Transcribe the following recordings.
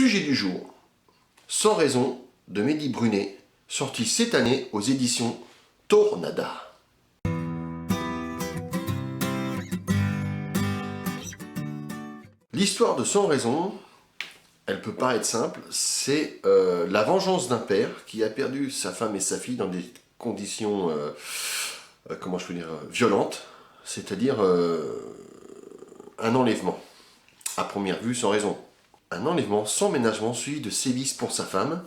Sujet du jour, Sans raison de Mehdi Brunet, sorti cette année aux éditions Tornada. L'histoire de Sans raison, elle peut paraître simple, c'est la vengeance d'un père qui a perdu sa femme et sa fille dans des conditions, comment je peux dire, violentes, c'est-à-dire un enlèvement, à première vue sans raison. Un enlèvement sans ménagement suivi de sévices pour sa femme,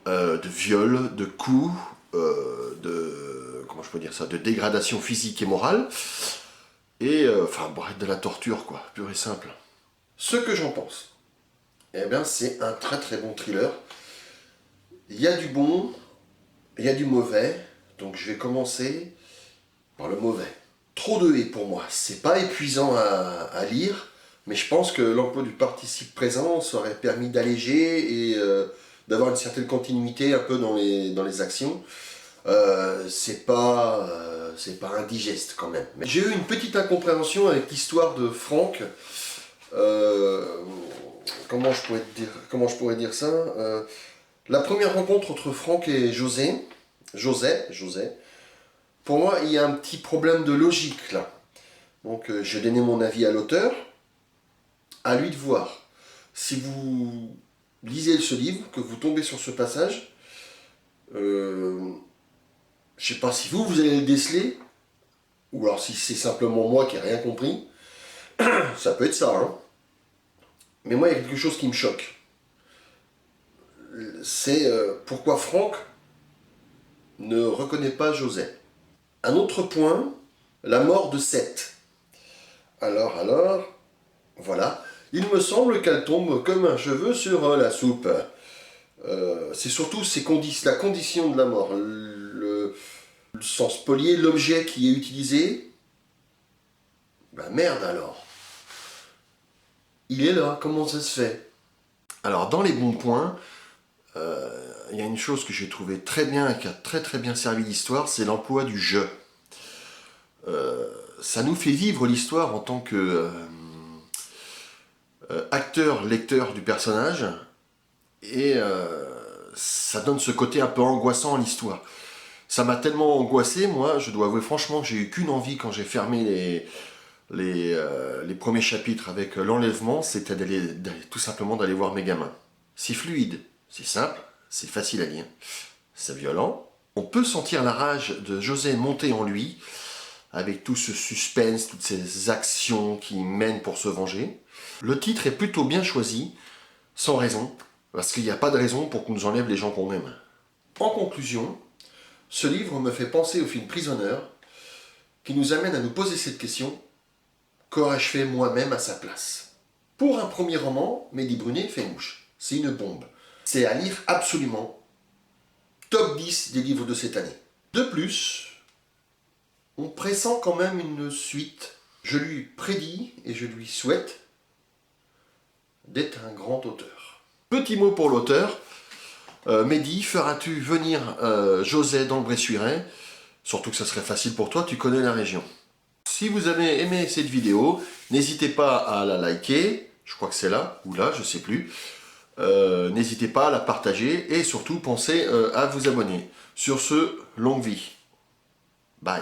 de viols, de coups, comment je peux dire ça, de dégradation physique et morale, et enfin bref, de la torture quoi, pure et simple. Ce que j'en pense, eh bien c'est un très très bon thriller. Il y a du bon, il y a du mauvais, donc je vais commencer par le mauvais. Trop de haies pour moi, c'est pas épuisant à lire, mais je pense que l'emploi du participe présent aurait permis d'alléger et d'avoir une certaine continuité un peu dans les actions. C'est pas indigeste quand même. J'ai eu une petite incompréhension avec l'histoire de Franck. Comment je pourrais dire ça, la première rencontre entre Franck et José, pour moi il y a un petit problème de logique là. Donc j'ai donné mon avis à l'auteur, à lui de voir. Si vous lisez ce livre, que vous tombez sur ce passage, je sais pas si vous allez le déceler, ou alors si c'est simplement moi qui n'ai rien compris, ça peut être ça, hein. Mais moi il y a quelque chose qui me choque. C'est pourquoi Franck ne reconnaît pas José. Un autre point, la mort de Seth. Alors, voilà. Il me semble qu'elle tombe comme un cheveu sur la soupe. C'est surtout la condition de la mort, le sens spolié, l'objet qui est utilisé. Ben merde alors. Il est là, comment ça se fait? Alors dans les bons points, il y a une chose que j'ai trouvé très bien et qui a très très bien servi l'histoire, c'est l'emploi du jeu. Ça nous fait vivre l'histoire en tant que acteur, lecteur du personnage, et ça donne ce côté un peu angoissant à l'histoire. Ça m'a tellement angoissé, moi, je dois avouer franchement que j'ai eu qu'une envie quand j'ai fermé les premiers chapitres avec l'enlèvement, c'était tout simplement d'aller voir mes gamins. C'est fluide, c'est simple, c'est facile à lire, c'est violent. On peut sentir la rage de José monter en lui, avec tout ce suspense, toutes ces actions qui mènent pour se venger. Le titre est plutôt bien choisi, sans raison, parce qu'il n'y a pas de raison pour qu'on nous enlève les gens qu'on aime. En conclusion, ce livre me fait penser au film Prisonneur, qui nous amène à nous poser cette question: qu'aurais-je fait moi-même à sa place? Pour un premier roman, Mehdi Brunet fait mouche. C'est une bombe. C'est à lire absolument. Top 10 des livres de cette année. De plus, on pressent quand même une suite. Je lui prédis et je lui souhaite d'être un grand auteur. Petit mot pour l'auteur. Mehdi, feras-tu venir José dans le Bressuiret? Surtout que ça serait facile pour toi, tu connais la région. Si vous avez aimé cette vidéo, n'hésitez pas à la liker, je crois que c'est là, ou là, je sais plus. N'hésitez pas à la partager et surtout pensez à vous abonner. Sur ce, longue vie. Bye.